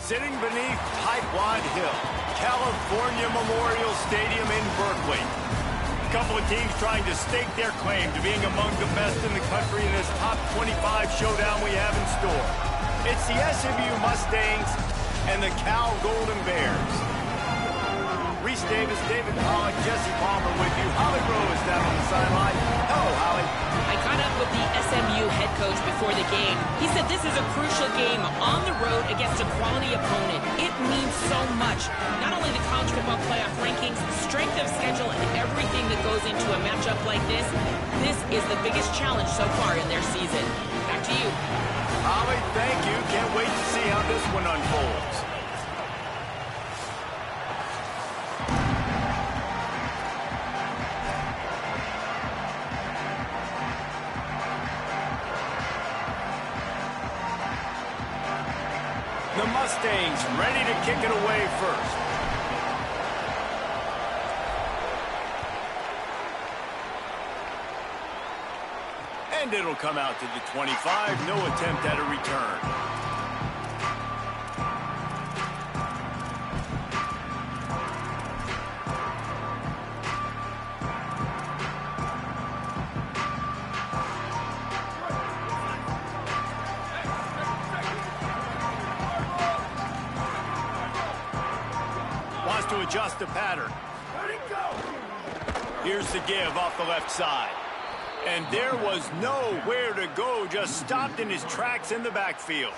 Sitting beneath Tightwad Hill, California Memorial Stadium in Berkeley. A couple of teams trying to stake their claim to being among the best in the country in this top 25 showdown we have in store. It's the SMU Mustangs and the Cal Golden Bears. Reese Davis, David Pollock, Jesse Palmer with you. Holly Rose down on the sideline. Hello, Holly. I caught up with the SMU head coach before the game. He said this is a crucial game on the road against a quality opponent. It means so much. Not only the college football playoff rankings, strength of schedule, and everything that goes into a matchup like this. This is the biggest challenge so far in their season. Back to you. Holly, thank you. Can't wait to see how this one unfolds. The Mustangs ready to kick it away first. And it'll come out to the 25. No attempt at a return. To adjust the pattern. Here's the give off the left side. And there was nowhere to go, just stopped in his tracks in the backfield.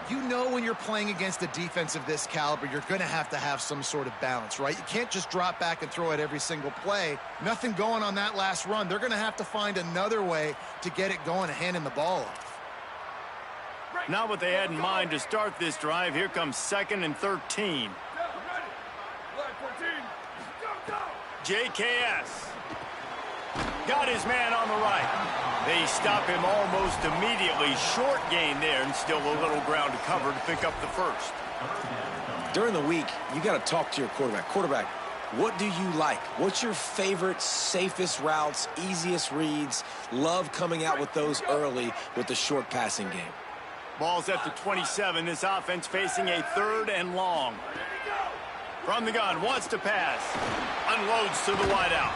You know when you're playing against a defense of this caliber, you're going to have some sort of balance, right? You can't just drop back and throw it every single play. Nothing going on that last run. They're going to have to find another way to get it going and handing the ball off. Not what they had in mind to start this drive. Here comes 2nd and 13. JKS got his man on the right. They stop him almost immediately. Short gain there, and still a little ground to cover to pick up the first. During the week, you got to talk to your quarterback. Quarterback, what do you like? What's your favorite, safest routes, easiest reads? Love coming out with those early with the short passing game. Ball's at the 27. This offense facing a 3rd and long. From the gun, wants to pass. Unloads to the wideout.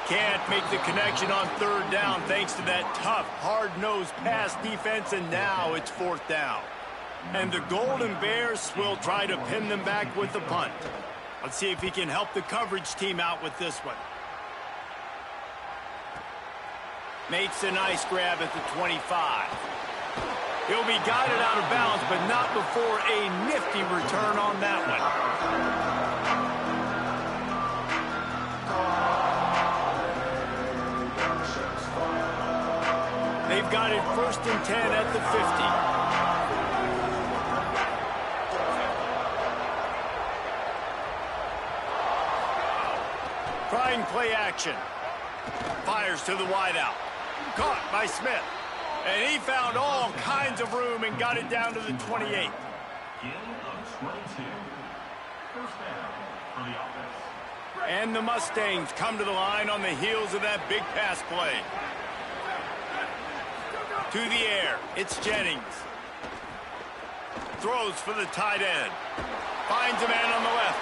Can't make the connection on 3rd down thanks to that tough, hard-nosed pass defense, and now it's 4th down. And the Golden Bears will try to pin them back with the punt. Let's see if he can help the coverage team out with this one. Makes a nice grab at the 25. He'll be guided out of bounds, but not before a nifty return on that one. They've got it 1st and 10 at the 50. Trying play action. Fires to the wideout. Caught by Smith. And he found all kinds of room and got it down to the 28. And the Mustangs come to the line on the heels of that big pass play. To the air, it's Jennings. Throws for the tight end. Finds a man on the left.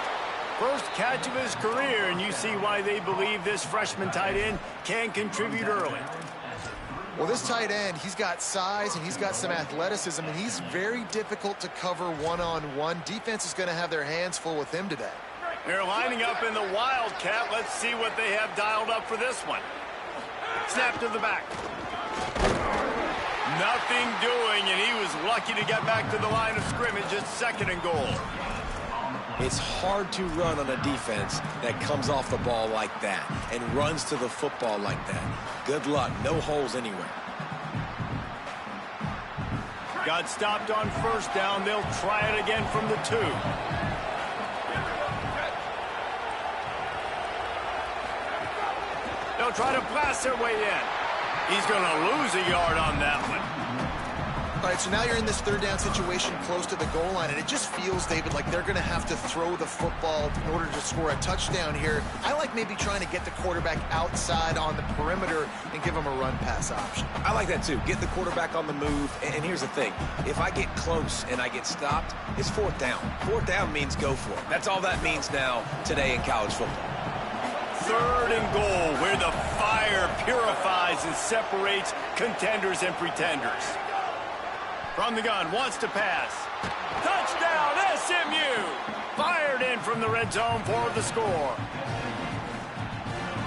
First catch of his career, and you see why they believe this freshman tight end can contribute early. Well, this tight end, he's got size and he's got some athleticism, and he's very difficult to cover one-on-one. Defense is going to have their hands full with him today. They're lining up in the Wildcat. Let's see what they have dialed up for this one. Snap to the back. Nothing doing, and he was lucky to get back to the line of scrimmage at 2nd and goal. It's hard to run on a defense that comes off the ball like that and runs to the football like that. Good luck. No holes anywhere. Got stopped on 1st down. They'll try it again from the 2. They'll try to blast their way in. He's going to lose a yard on that one. All right, so now you're in this third down situation close to the goal line, and it just feels, David, like they're going to have to throw the football in order to score a touchdown here. I like maybe trying to get the quarterback outside on the perimeter and give him a run-pass option. I like that too. Get the quarterback on the move. And here's the thing. If I get close and I get stopped, it's fourth down. Fourth down means go for it. That's all that means now today in college football. Third and goal, where the fire purifies and separates contenders and pretenders. From the gun, wants to pass. Touchdown, SMU! Fired in from the red zone for the score.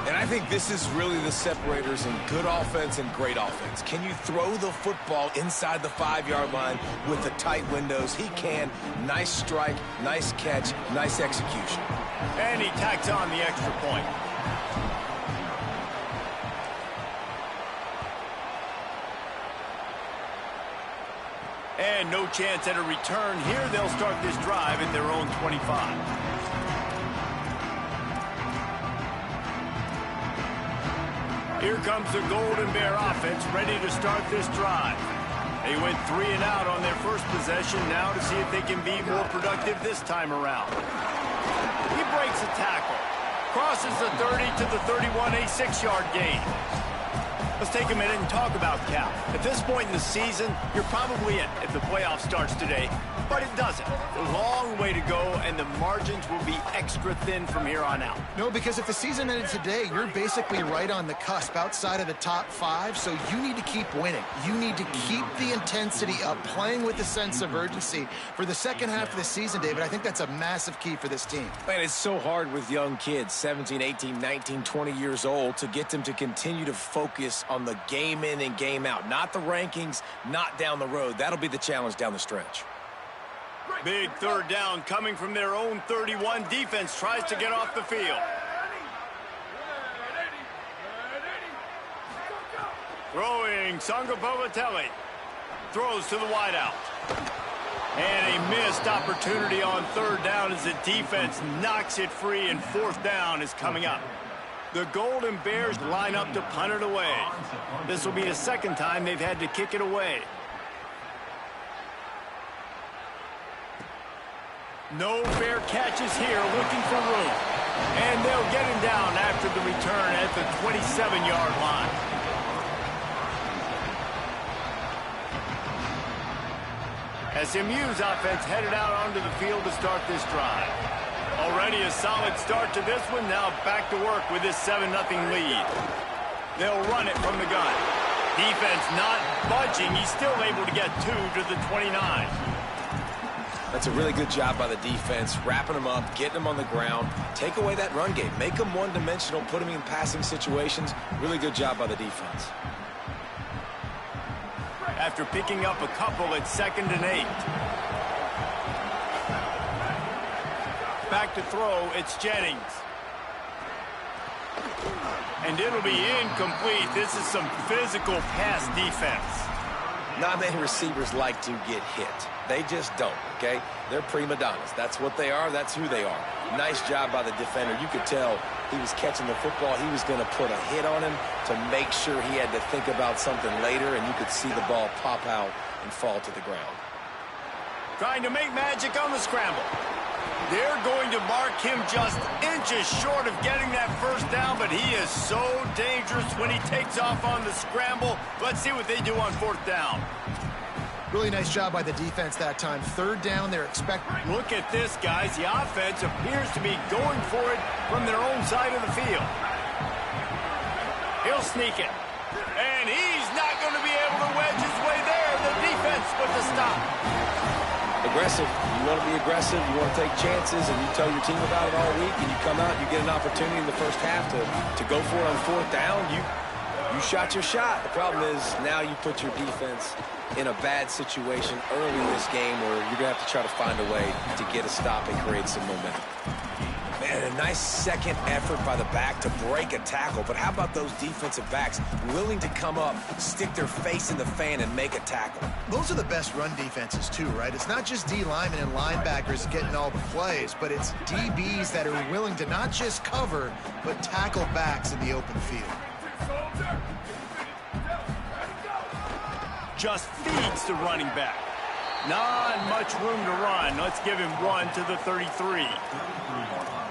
And I think this is really the separators in good offense and great offense. Can you throw the football inside the 5-yard line with the tight windows? He can. Nice strike, nice catch, nice execution. And he tacks on the extra point. And no chance at a return here. They'll start this drive at their own 25. Here comes the Golden Bear offense, ready to start this drive. They went 3 and out on their first possession, now to see if they can be more productive this time around. He breaks a tackle, crosses the 30 to the 31, a 6-yard gain. Let's take a minute and talk about Cal. At this point in the season, you're probably in if the playoff starts today, but it doesn't. A long way to go, and the margins will be extra thin from here on out. No, because if the season ended today, you're basically right on the cusp outside of the top 5, so you need to keep winning. You need to keep the intensity up, playing with a sense of urgency. For the second half of the season, David, I think that's a massive key for this team. Man, it's so hard with young kids, 17, 18, 19, 20 years old, to get them to continue to focus on the game in and game out. Not the rankings, not down the road. That'll be the challenge down the stretch. Big third down coming from their own 31. Defense tries to get off the field. Throwing, Sangapavatelli. Throws to the wideout. And a missed opportunity on third down as the defense knocks it free, and fourth down is coming up. The Golden Bears line up to punt it away. This will be the second time they've had to kick it away. No fair catches here, looking for room. And they'll get him down after the return at the 27-yard line. SMU's offense headed out onto the field to start this drive. Already a solid start to this one. Now back to work with this 7-0 lead. They'll run it from the gun. Defense not budging. He's still able to get 2 to the 29. That's a really good job by the defense, wrapping them up, getting them on the ground. Take away that run game. Make them one-dimensional, put them in passing situations. Really good job by the defense. After picking up a couple at 2nd and 8. Back to throw, it's Jennings. And it'll be incomplete. This is some physical pass defense. Not many receivers like to get hit. They just don't, okay? They're prima donnas. That's what they are. That's who they are. Nice job by the defender. You could tell he was catching the football. He was going to put a hit on him to make sure he had to think about something later, and you could see the ball pop out and fall to the ground. Trying to make magic on the scramble. They're going to mark him just inches short of getting that first down, but he is so dangerous when he takes off on the scramble. Let's see what they do on fourth down. Really nice job by the defense that time. Third down, they're expecting. Look at this, guys. The offense appears to be going for it from their own side of the field. He'll sneak it. And he's not going to be able to wedge his way there. The defense with the stop. Aggressive. You want to be aggressive. You want to take chances, and you tell your team about it all week, and you come out and you get an opportunity in the first half to go for it on fourth down. You shot your shot. The problem is now you put your defense in a bad situation early in this game where you're going to have to try to find a way to get a stop and create some momentum. Man, a nice second effort by the back to break a tackle, but how about those defensive backs willing to come up, stick their face in the fan, and make a tackle? Those are the best run defenses too, right? It's not just D linemen and linebackers getting all the plays, but it's DBs that are willing to not just cover, but tackle backs in the open field. just feeds the running back. Not much room to run. Let's give him 1 to the 33.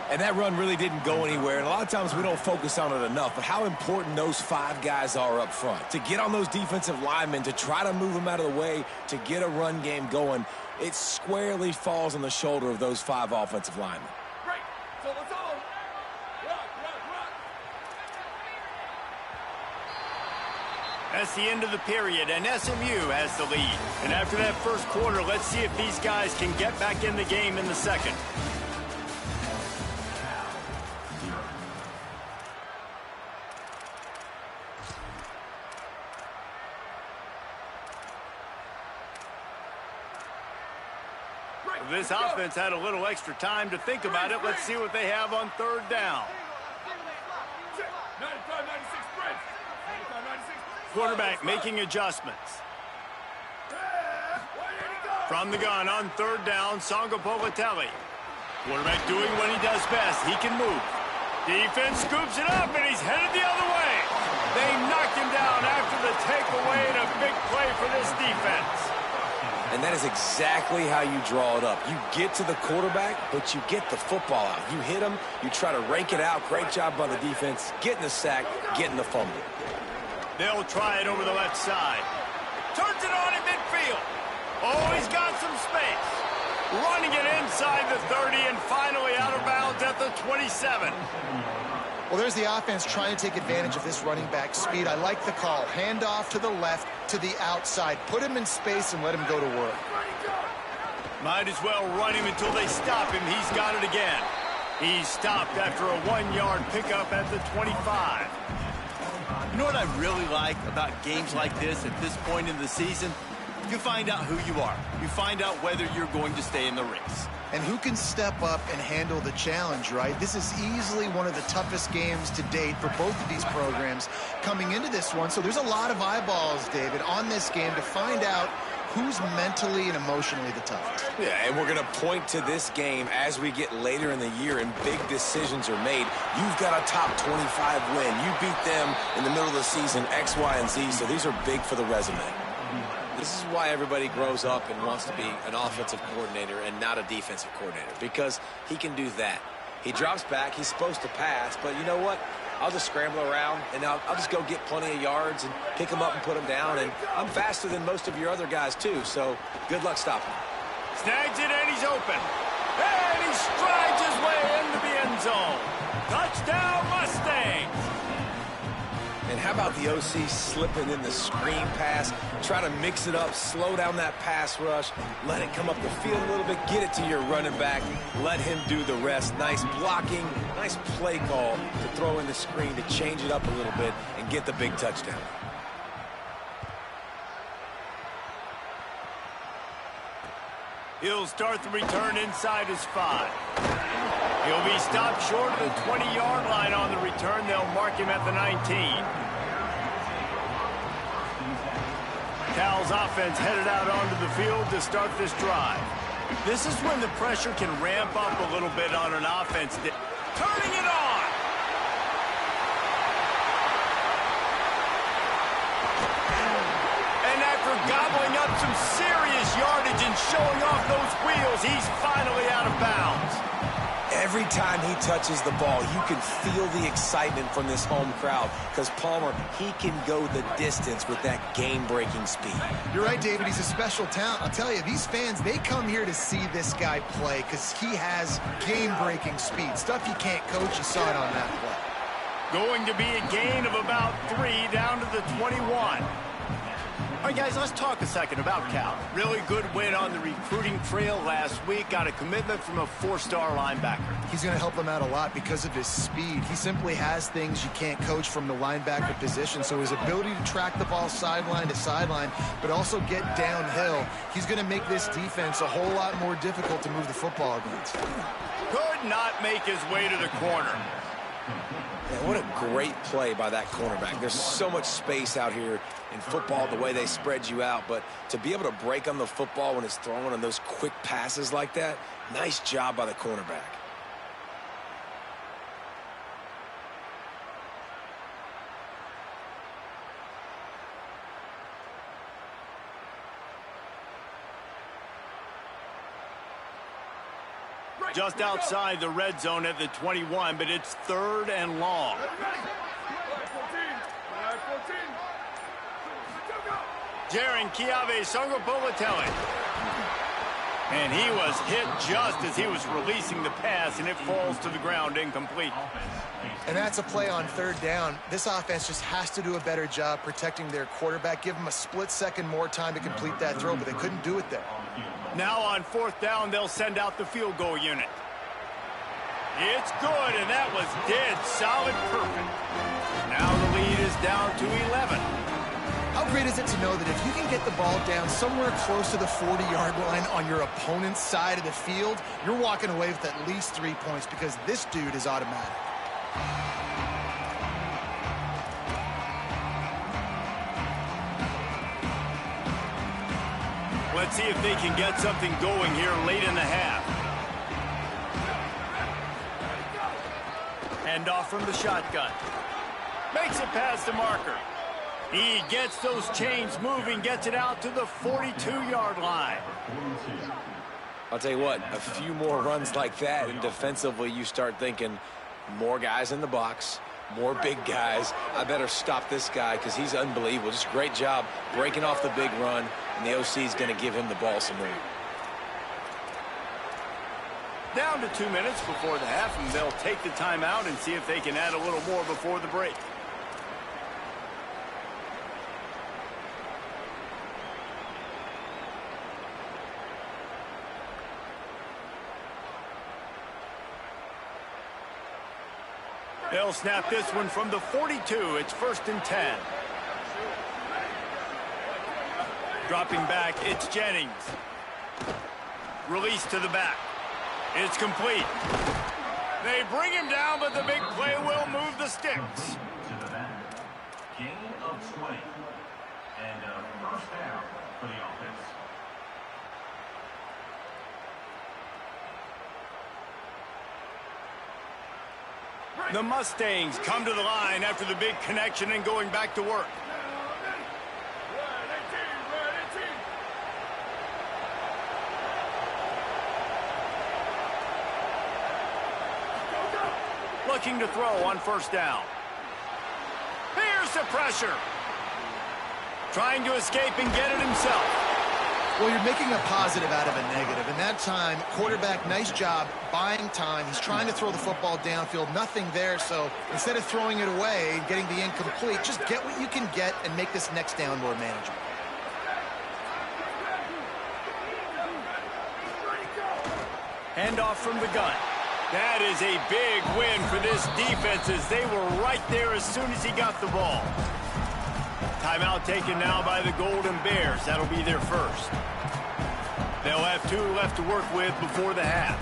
And that run really didn't go anywhere. And a lot of times we don't focus on it enough. But how important those 5 guys are up front. To get on those defensive linemen, to try to move them out of the way, to get a run game going, it squarely falls on the shoulder of those 5 offensive linemen. That's the end of the period, and SMU has the lead. And after that first quarter, let's see if these guys can get back in the game in the second. This offense had a little extra time to think about it. Let's see what they have on third down. Quarterback making adjustments. From the gun on third down, Sangopolitelli. Quarterback doing what he does best. He can move. Defense scoops it up, and he's headed the other way. They knocked him down after the takeaway, and a big play for this defense. And that is exactly how you draw it up. You get to the quarterback, but you get the football out. You hit him, you try to rake it out. Great job by the defense, getting the sack, getting the fumble. They'll try it over the left side. Turns it on in midfield. Oh, he's got some space. Running it inside the 30 and finally out of bounds at the 27. Well, there's the offense trying to take advantage of this running back speed. I like the call. Hand off to the left, to the outside. Put him in space and let him go to work. Might as well run him until they stop him. He's got it again. He's stopped after a 1-yard pickup at the 25. You know what I really like about games like this at this point in the season? You find out who you are. You find out whether you're going to stay in the race. And who can step up and handle the challenge, right? This is easily one of the toughest games to date for both of these programs coming into this one. So there's a lot of eyeballs, David, on this game to find out who's mentally and emotionally the toughest. Yeah, and we're going to point to this game as we get later in the year and big decisions are made. You've got a top 25 win. You beat them in the middle of the season, X, Y, and Z, so these are big for the resume. This is why everybody grows up and wants to be an offensive coordinator and not a defensive coordinator, because he can do that. He drops back, he's supposed to pass, but you know what? I'll just scramble around, and I'll just go get plenty of yards and pick them up and put them down, and I'm faster than most of your other guys, too, so good luck stopping him. Snags it, and he's open. And he strides his way into the end zone. Touchdown, Mustangs! And how about the OC slipping in the screen pass, try to mix it up, slow down that pass rush, let it come up the field a little bit, get it to your running back, let him do the rest. Nice blocking, nice play call to throw in the screen to change it up a little bit and get the big touchdown. He'll start the return inside his 5. He'll be stopped short of the 20-yard line on the return. They'll mark him at the 19. Cal's offense headed out onto the field to start this drive. This is when the pressure can ramp up a little bit on an offense. Turning it on! And after gobbling up some serious yardage and showing off those wheels, he's finally out of bounds. Every time he touches the ball, you can feel the excitement from this home crowd because Palmer, he can go the distance with that game-breaking speed. You're right, David. He's a special talent. I'll tell you, these fans, they come here to see this guy play because he has game-breaking speed. Stuff you can't coach. You saw it on that play. Going to be a gain of about 3 down to the 21. All right, guys, let's talk a second about Cal. Really good win on the recruiting trail last week. Got a commitment from a 4-star linebacker. He's going to help them out a lot because of his speed. He simply has things you can't coach from the linebacker position. So his ability to track the ball sideline to sideline, but also get downhill, he's going to make this defense a whole lot more difficult to move the football against. Could not make his way to the corner. Yeah, what a great play by that cornerback. There's so much space out here in football, the way they spread you out, but to be able to break on the football when it's thrown on those quick passes like that, nice job by the cornerback. Just outside the red zone at the 21, but it's 3rd and long. Jaren Kiave Songopolatelli. And he was hit just as he was releasing the pass, and it falls to the ground incomplete. And that's a play on 3rd down. This offense just has to do a better job protecting their quarterback. Give him a split second more time to complete that throw, but they couldn't do it there. Now on 4th down, they'll send out the field goal unit. It's good, and that was dead solid perfect. Now the lead is down to 11. How great is it to know that if you can get the ball down somewhere close to the 40-yard line on your opponent's side of the field, you're walking away with at least 3 points because this dude is automatic. Let's see if they can get something going here late in the half. Hand off from the shotgun. Makes it past the marker. He gets those chains moving, gets it out to the 42-yard line. I'll tell you what, a few more runs like that, and defensively you start thinking more guys in the box, more big guys. I better stop this guy because he's unbelievable. Just a great job breaking off the big run, and the OC is going to give him the ball some room. Down to 2 minutes before the half, and they'll take the timeout and see if they can add a little more before the break. They'll snap this one from the 42. It's 1st and 10. Dropping back, it's Jennings. Release to the back. It's complete. They bring him down, but the big play will move the sticks. Gain of 20. And a 1st down for the offense. The Mustangs come to the line after the big connection and going back to work. Looking to throw on 1st down. Here's the pressure. Trying to escape and get it himself. Well, you're making a positive out of a negative. And that time, quarterback, nice job buying time. He's trying to throw the football downfield. Nothing there. So instead of throwing it away and getting the incomplete, just get what you can get and make this next down more manageable. Handoff from the gun. That is a big win for this defense as they were right there as soon as he got the ball. Timeout taken now by the Golden Bears. That'll be their first. They'll have 2 left to work with before the half.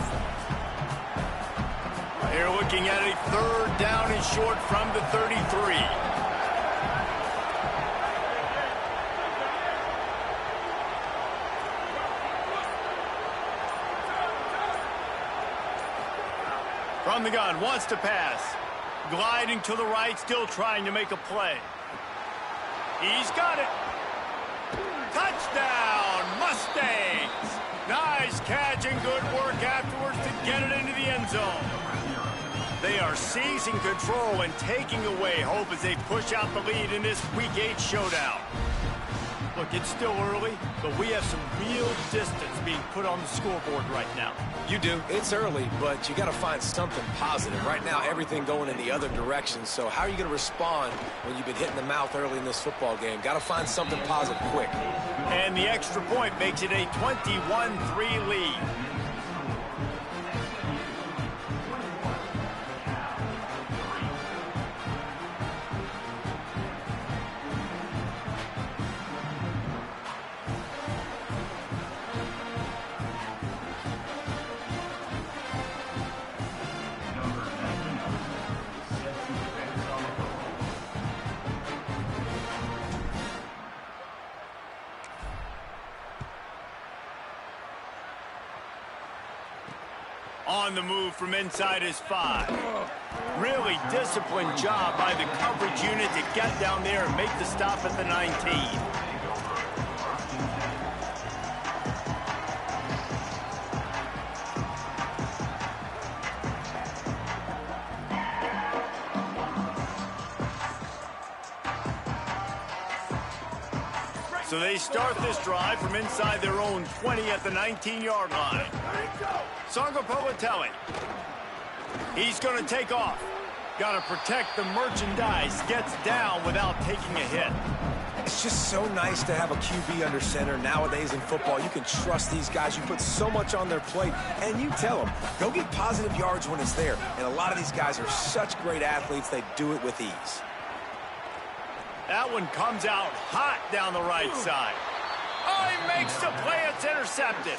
They're looking at a 3rd down and short from the 33. From the gun, wants to pass. Gliding to the right, still trying to make a play. He's got it. Touchdown, Mustangs. Nice catch and good work afterwards to get it into the end zone. They are seizing control and taking away hope as they push out the lead in this Week 8 showdown. Look, it's still early, but we have some real distance being put on the scoreboard right now. You do. It's early, but you got to find something positive. Right now, everything going in the other direction. So how are you going to respond when you've been hit in the mouth early in this football game? Got to find something positive quick. And the extra point makes it a 21-3 lead. On the move from inside his 5. Really disciplined job by the coverage unit to get down there and make the stop at the 19. So they start this drive from inside their own 20 at the 19-yard line. Sangopolitelli. He's going to take off. Got to protect the merchandise. Gets down without taking a hit. It's just so nice to have a QB under center. Nowadays in football, you can trust these guys. You put so much on their plate, and you tell them, go get positive yards when it's there. And a lot of these guys are such great athletes, they do it with ease. That one comes out hot down the right side. Oh, he makes the play. It's intercepted.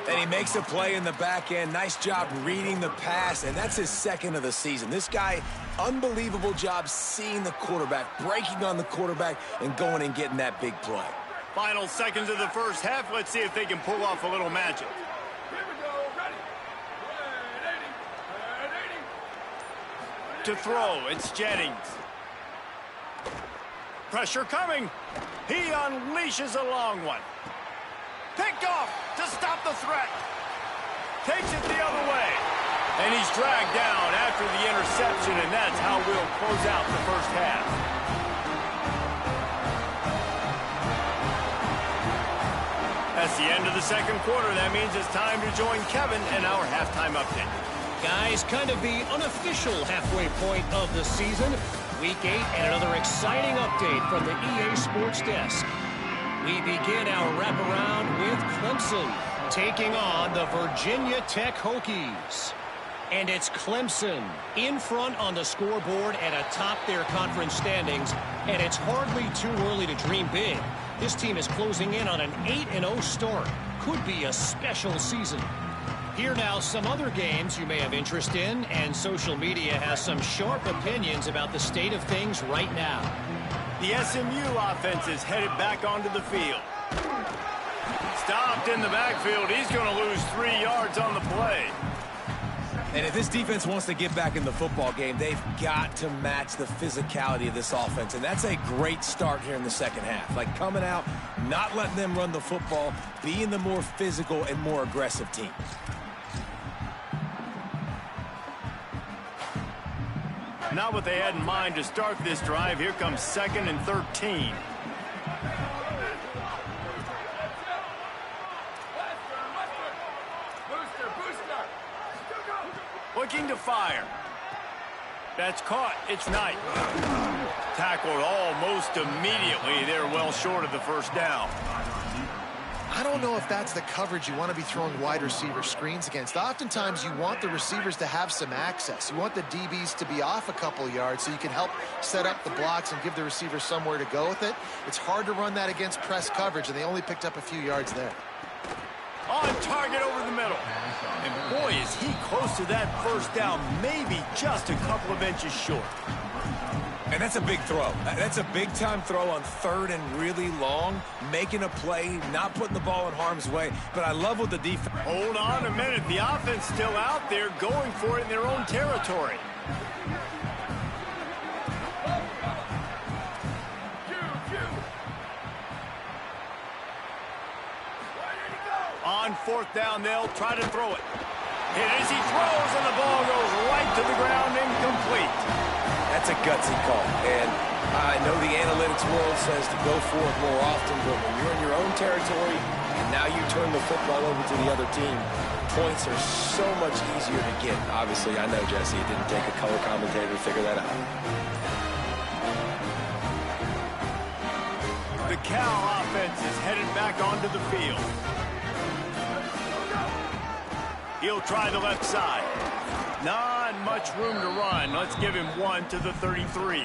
And he makes a play in the back end. Nice job reading the pass, and that's his second of the season. This guy, unbelievable job seeing the quarterback, breaking on the quarterback, and going and getting that big play. Final seconds of the first half. Let's see if they can pull off a little magic. To throw, it's Jennings. Pressure coming. He unleashes a long one. Picked off to stop the threat. Takes it the other way. And he's dragged down after the interception, and that's how we'll close out the first half. That's the end of the second quarter. That means it's time to join Kevin in our halftime update. Guys, kind of the unofficial halfway point of the season. Week 8 and another exciting update from the EA Sports Desk. We begin our wraparound with Clemson taking on the Virginia Tech Hokies. And it's Clemson in front on the scoreboard and atop their conference standings. And it's hardly too early to dream big. This team is closing in on an 8-0 start. Could be a special season. Here now, some other games you may have interest in, and social media has some sharp opinions about the state of things right now. The SMU offense is headed back onto the field. Stopped in the backfield. He's going to lose 3 yards on the play. And if this defense wants to get back in the football game, they've got to match the physicality of this offense. And that's a great start here in the second half. Like coming out, not letting them run the football, being the more physical and more aggressive team. Not what they had in mind to start this drive. Here comes 2nd and 13. Looking to fire. That's caught. It's Knight. Tackled almost immediately. They're well short of the first down. I don't know if that's the coverage you want to be throwing wide receiver screens against. Oftentimes, you want the receivers to have some access. You want the DBs to be off a couple yards so you can help set up the blocks and give the receiver somewhere to go with it. It's hard to run that against press coverage, and they only picked up a few yards there. On target over the middle. And boy, is he close to that first down, maybe just a couple of inches short. And that's a big throw. That's a big-time throw on 3rd and really long, making a play, not putting the ball in harm's way. But I love what the defense... Hold on a minute. The offense still out there going for it in their own territory. On 4th down, they'll try to throw it. Hit as he throws, and the ball goes right to the ground, incomplete. That's a gutsy call, and I know the analytics world says to go for it more often, but when you're in your own territory and now you turn the football over to the other team, points are so much easier to get. Obviously, I know, Jesse, it didn't take a color commentator to figure that out. The Cal offense is headed back onto the field. He'll try the left side. Not much room to run. Let's give him 1 to the 33.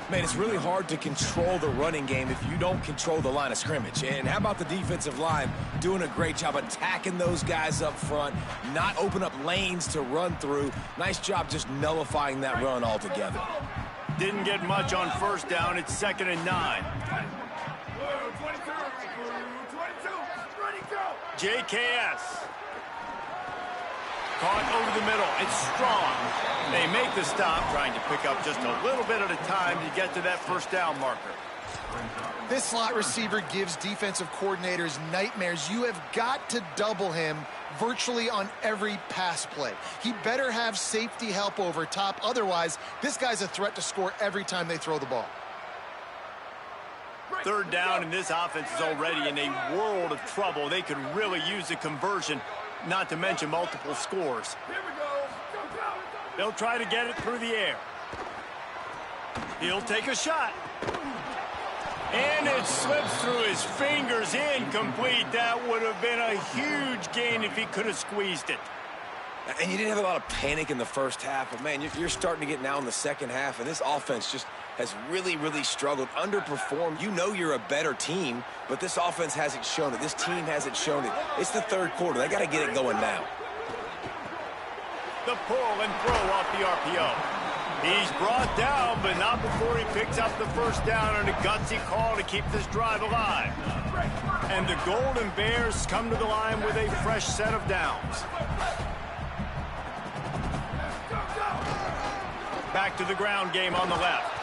Man, it's really hard to control the running game if you don't control the line of scrimmage. And how about the defensive line doing a great job attacking those guys up front, not open up lanes to run through. Nice job just nullifying that run altogether. Didn't get much on 1st down. It's 2nd and 9. JKS. Caught over the middle. It's Strong. They make the stop, trying to pick up just a little bit at a time to get to that 1st down marker. This slot receiver gives defensive coordinators nightmares. You have got to double him virtually on every pass play. He better have safety help over top. Otherwise, this guy's a threat to score every time they throw the ball. Third down, and this offense is already in a world of trouble. They could really use a conversion, not to mention multiple scores. They'll try to get it through the air. He'll take a shot. And it slips through his fingers, incomplete. That would have been a huge gain if he could have squeezed it. And you didn't have a lot of panic in the first half, but, man, you're starting to get now in the second half, and this offense just has really, really struggled, underperformed. You know you're a better team, but this offense hasn't shown it. This team hasn't shown it. It's the third quarter. They got to get it going now. The pull and throw off the RPO. He's brought down, but not before he picks up the first down on a gutsy call to keep this drive alive. And the Golden Bears come to the line with a fresh set of downs. Back to the ground game on the left.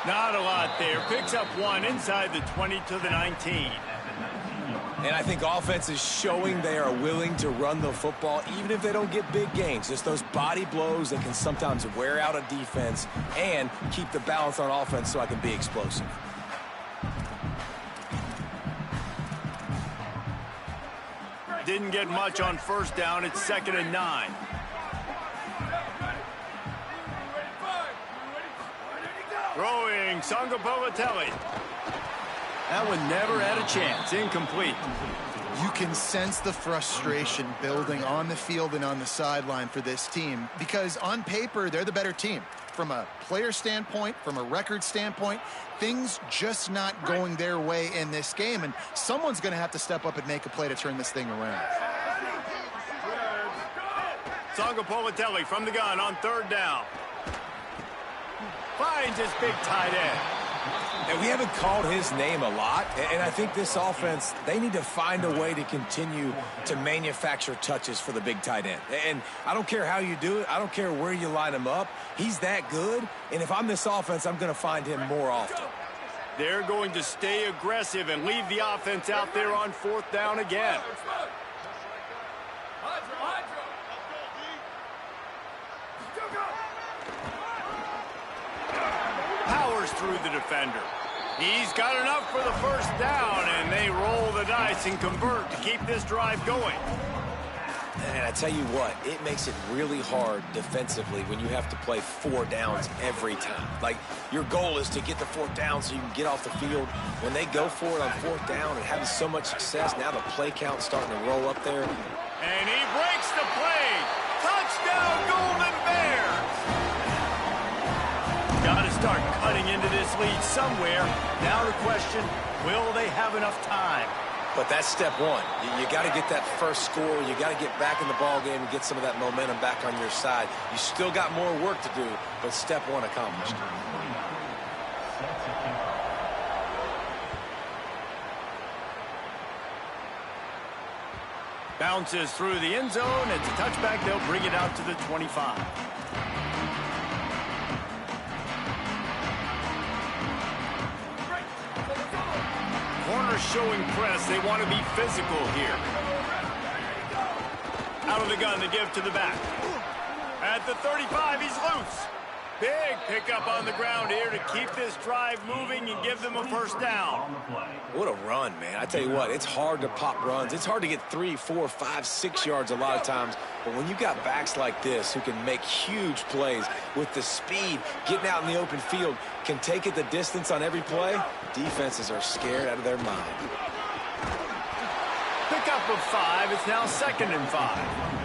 Not a lot there. Picks up one inside the 20 to the 19. And I think offense is showing they are willing to run the football, even if they don't get big gains. Just those body blows that can sometimes wear out a defense and keep the balance on offense so I can be explosive. Didn't get much on first down. It's 2nd and 9. Throwing Sangapolatelli. That one never had a chance. Incomplete. You can sense the frustration building on the field and on the sideline for this team because on paper, they're the better team. From a player standpoint, from a record standpoint, things just not going their way in this game, and someone's going to have to step up and make a play to turn this thing around. Sangapolatelli from the gun on third down. Finds his big tight end. And we haven't called his name a lot, and I think this offense, they need to find a way to continue to manufacture touches for the big tight end. And I don't care how you do it. I don't care where you line him up. He's that good, and if I'm this offense, I'm going to find him more often. They're going to stay aggressive and leave the offense out there on fourth down again. Powers through the defender. He's got enough for the first down, and they roll the dice and convert to keep this drive going. And I tell you what, it makes it really hard defensively when you have to play 4 downs every time. Like, your goal is to get the 4th down so you can get off the field. When they go for it on 4th down and having so much success, now the play count's starting to roll up there. And he breaks the play. Touchdown, Golden Bears! Got to start cutting into this lead somewhere. Now the question, will they have enough time? But that's step one. You got to get that first score. You got to get back in the ball game and get some of that momentum back on your side. You still got more work to do, but step one accomplished. Bounces through the end zone. It's a touchback. They'll bring it out to the 25. Corner showing press. They want to be physical here. Out of the gun, they give to the back. At the 35, he's loose. Big pickup on the ground here to keep this drive moving and give them a first down. What a run, man. I tell you what, it's hard to pop runs. It's hard to get 3, 4, 5, 6 yards a lot of times. But when you got backs like this who can make huge plays with the speed, getting out in the open field, can take it the distance on every play, defenses are scared out of their mind. Pickup of 5. It's now 2nd and 5.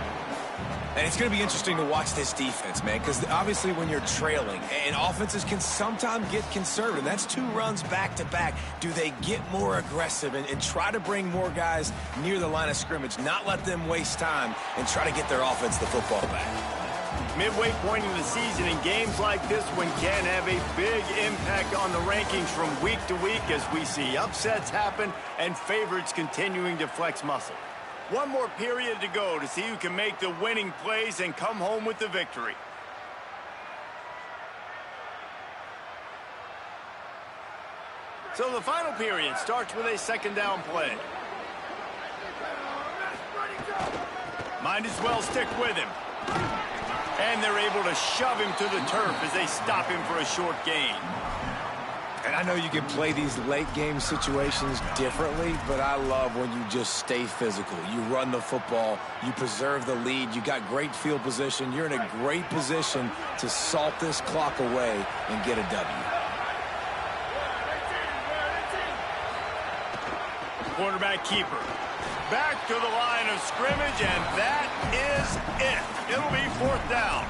And it's going to be interesting to watch this defense, man, because obviously when you're trailing, and offenses can sometimes get conservative. That's 2 runs back-to-back. Do they get more aggressive and try to bring more guys near the line of scrimmage, not let them waste time, and try to get their offense the football back? Midway point in the season, and games like this one can have a big impact on the rankings from week to week as we see upsets happen and favorites continuing to flex muscle. One more period to go to see who can make the winning plays and come home with the victory. So the final period starts with a 2nd down play. Might as well stick with him. And they're able to shove him to the turf as they stop him for a short gain. And I know you can play these late game situations differently, but I love when you just stay physical. You run the football, you preserve the lead, you got great field position. You're in a great position to salt this clock away and get a W. Quarterback keeper. Back to the line of scrimmage, and that is it. It'll be 4th down.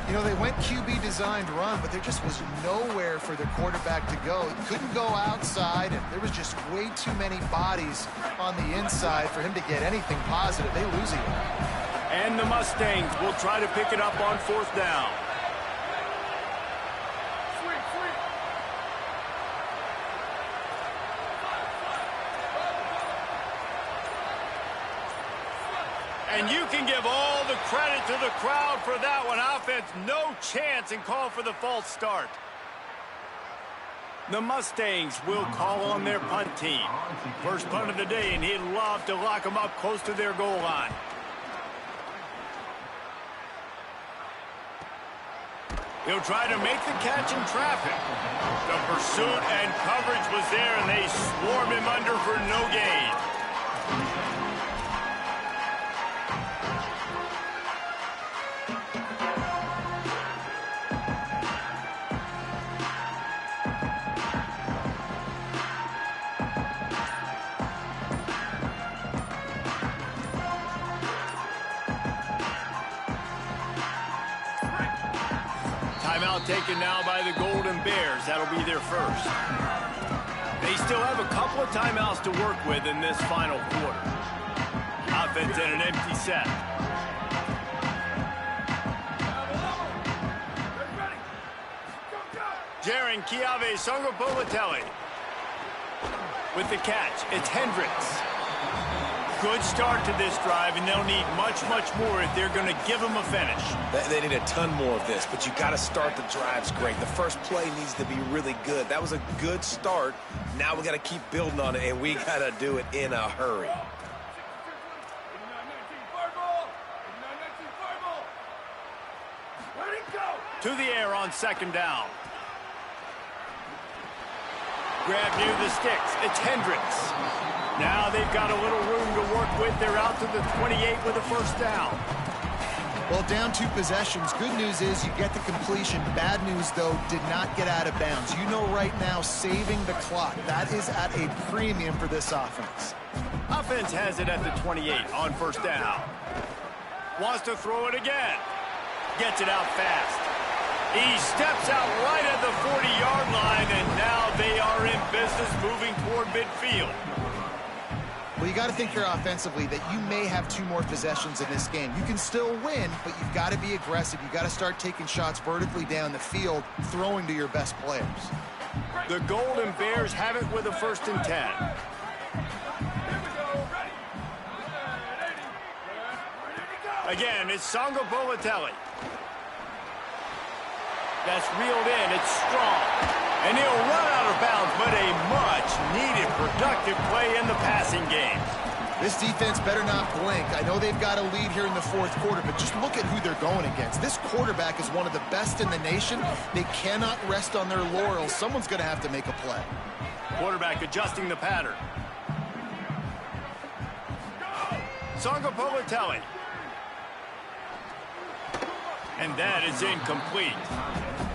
You know, they went QB designed run, but there just was nowhere for their quarterback to go. He couldn't go outside, and there was just way too many bodies on the inside for him to get anything positive. They lose it. And the Mustangs will try to pick it up on 4th down. And you can give all the credit to the crowd for that one. Offense, no chance, and call for the false start. The Mustangs will call on their punt team. First punt of the day, and he'd love to lock them up close to their goal line. He'll try to make the catch in traffic. The pursuit and coverage was there, and they swarm him under for no gain. Timeout taken now by the Golden Bears. That'll be their first. They still have a couple of timeouts to work with in this final quarter. Offense in an empty set. Jaron Kiave Songopolitelli with the catch. It's Hendricks. Good start to this drive, and they'll need much, much more if they're going to give them a finish. They need a ton more of this, but you got to start the drives great. The first play needs to be really good. That was a good start. Now we got to keep building on it, and we got to do it in a hurry. To the air on 2nd down. Grab near the sticks. It's Hendricks. Now they've got a little room to work with. They're out to the 28 with a 1st down. Well, down 2 possessions. Good news is you get the completion. Bad news, though, did not get out of bounds. You know right now, saving the clock. That is at a premium for this offense. Offense has it at the 28 on 1st down. Wants to throw it again. Gets it out fast. He steps out right at the 40-yard line, and now they are in business moving toward midfield. Well, you got to think here offensively that you may have 2 more possessions in this game. You can still win, but you've got to be aggressive. You've got to start taking shots vertically down the field, throwing to your best players. The Golden Bears have it with a 1st and 10. Again, it's Songopolitelli. That's reeled in. It's strong. And he'll run out of bounds, but a much-needed productive play in the passing game. This defense better not blink. I know they've got a lead here in the 4th quarter, but just look at who they're going against. This quarterback is one of the best in the nation. They cannot rest on their laurels. Someone's going to have to make a play. Quarterback adjusting the pattern. Songopolitelli. And that is incomplete.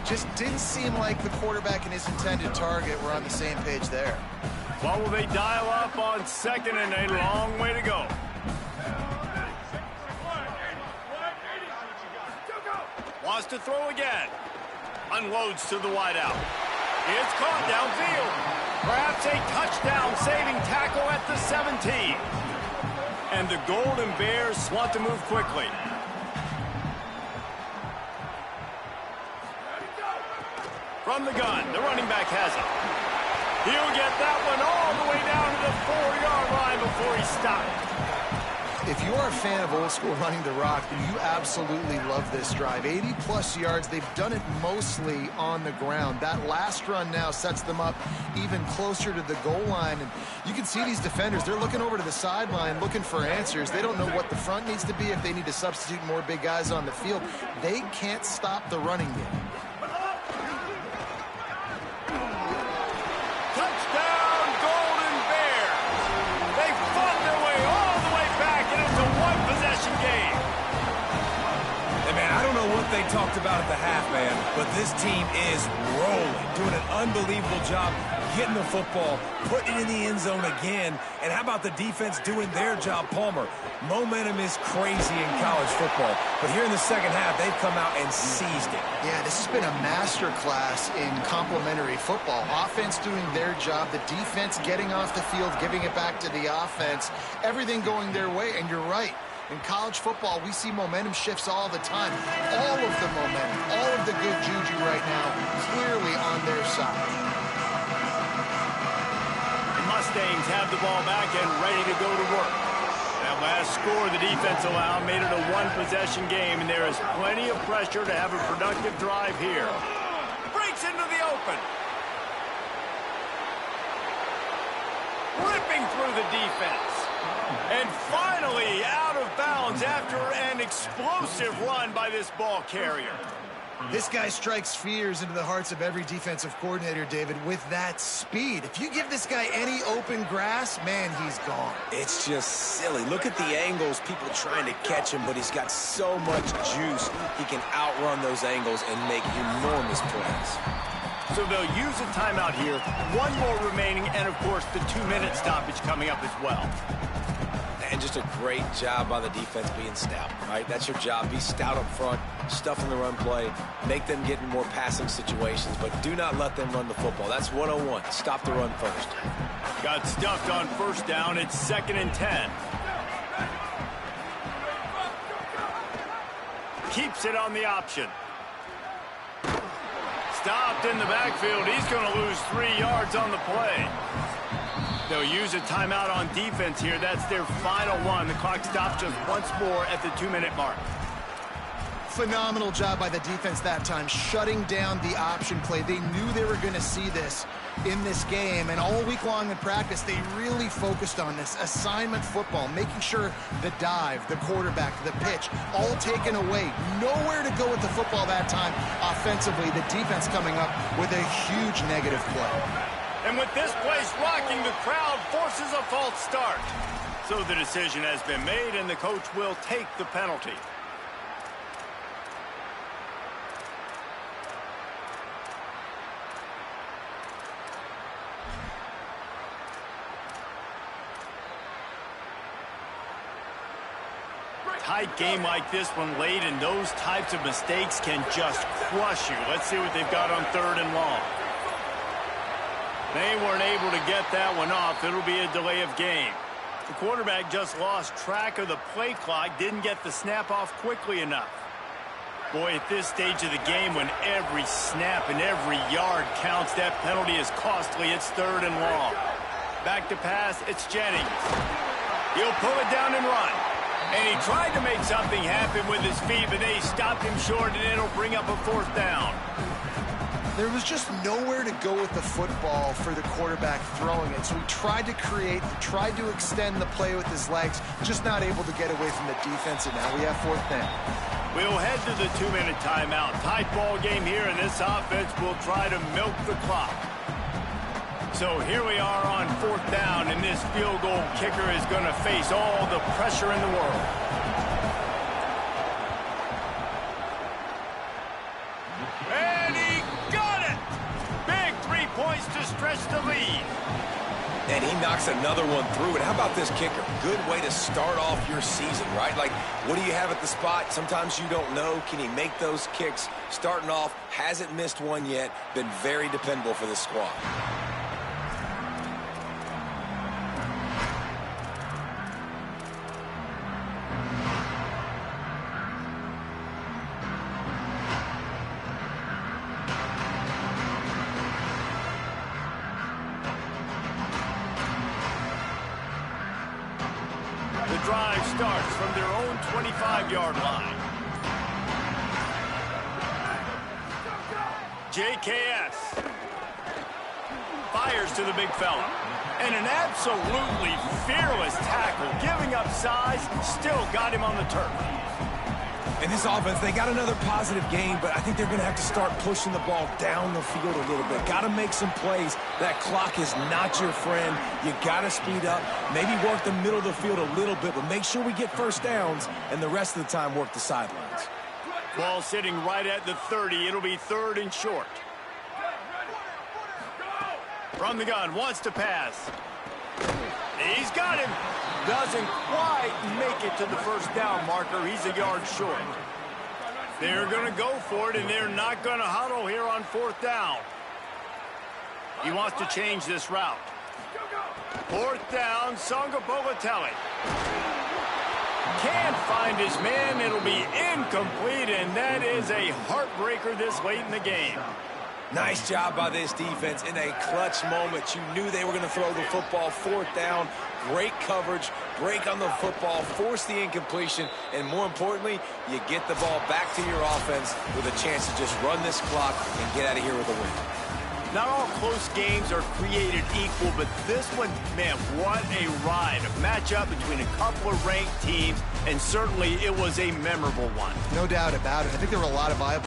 Just didn't seem like the quarterback and his intended target were on the same page there. Well, will they dial up on 2nd and a long way to go? Wants to throw again. Unloads to the wideout. It's caught downfield. Perhaps a touchdown-saving tackle at the 17. And the Golden Bears want to move quickly. From the gun, the running back has it. He'll get that one all the way down to the 4-yard line before he stopped. If you are a fan of old school running the rock, then you absolutely love this drive. 80-plus yards. They've done it mostly on the ground. That last run now sets them up even closer to the goal line. And you can see these defenders, they're looking over to the sideline looking for answers. They don't know what the front needs to be, if they need to substitute more big guys on the field. They can't stop the running game. they talked about at the half, man, but this team is rolling, doing an unbelievable job getting the football, putting it in the end zone again, and how about the defense doing their job, Palmer? Momentum is crazy in college football, but here in the second half, they've come out and seized it. Yeah, this has been a master class in complementary football. Offense doing their job, the defense getting off the field, giving it back to the offense, everything going their way, and you're right. In college football, we see momentum shifts all the time. All of the momentum, all of the good juju right now, clearly on their side. The Mustangs have the ball back and ready to go to work. That last score the defense allowed made it a one-possession game, and there is plenty of pressure to have a productive drive here. Breaks into the open. Ripping through the defense. And finally out of bounds after an explosive run by this ball carrier. This guy strikes fears into the hearts of every defensive coordinator, David, with that speed. If you give this guy any open grass, man, he's gone. It's just silly. Look at the angles, people trying to catch him, but he's got so much juice. He can outrun those angles and make enormous plays. So they'll use a timeout here. One more remaining, and of course the 2-minute stoppage coming up as well. And just a great job by the defense being stout, right? That's your job. Be stout up front, stuff in the run play, make them get in more passing situations, but do not let them run the football. That's 101. Stop the run first. Got stuffed on first down. It's 2nd and 10. Keeps it on the option. Stopped in the backfield. He's going to lose 3 yards on the play. They'll use a timeout on defense here. That's their final one. The clock stops just once more at the 2-minute mark. Phenomenal job by the defense that time, shutting down the option play. They knew they were going to see this in this game, and all week long in practice, they really focused on this assignment football, making sure the dive, the quarterback, the pitch, all taken away. Nowhere to go with the football that time offensively. The defense coming up with a huge negative play. And with this place rocking, the crowd forces a false start. So the decision has been made, and the coach will take the penalty. Tight game like this one late, and those types of mistakes can just crush you. Let's see what they've got on 3rd and long. They weren't able to get that one off. It'll be a delay of game. The quarterback just lost track of the play clock, didn't get the snap off quickly enough. Boy, at this stage of the game, when every snap and every yard counts, that penalty is costly. It's 3rd and long. Back to pass, it's Jennings. He'll pull it down and run. And he tried to make something happen with his feet, but they stopped him short, and it'll bring up a 4th down. There was just nowhere to go with the football for the quarterback throwing it. So he tried to create, tried to extend the play with his legs, just not able to get away from the defense, and now we have 4th down. We'll head to the 2-minute timeout. Tight ball game here, and this offense will try to milk the clock. So here we are on 4th down, and this field goal kicker is going to face all the pressure in the world. And he got it! Big 3 points to stretch the lead. And he knocks another one through. And how about this kicker? Good way to start off your season, right? Like, what do you have at the spot? Sometimes you don't know. Can he make those kicks? Starting off, hasn't missed one yet. Been very dependable for this squad. Drive starts from their own 25-yard line. JKS fires to the big fella. And an absolutely fearless tackle, giving up size, still got him on the turf. In this offense, they got another positive game, but I think they're going to have to start pushing the ball down the field a little bit. Got to make some plays. That clock is not your friend. You got to speed up, maybe work the middle of the field a little bit, but make sure we get first downs, and the rest of the time work the sidelines. Ball sitting right at the 30. It'll be 3rd and short. From the gun, wants to pass. He's got him. Doesn't quite make it to the first down marker. He's a yard short. They're going to go for it, and they're not going to huddle here on 4th down. He wants to change this route. 4th down, Songa Bogatelli. Can't find his man. It'll be incomplete, and that is a heartbreaker this late in the game. Nice job by this defense in a clutch moment. You knew they were going to throw the football. 4th down, great coverage, break on the football, force the incompletion, and more importantly, you get the ball back to your offense with a chance to just run this clock and get out of here with a win. Not all close games are created equal, but this one, man, what a ride. A matchup between a couple of ranked teams, and certainly it was a memorable one. No doubt about it. I think there were a lot of viable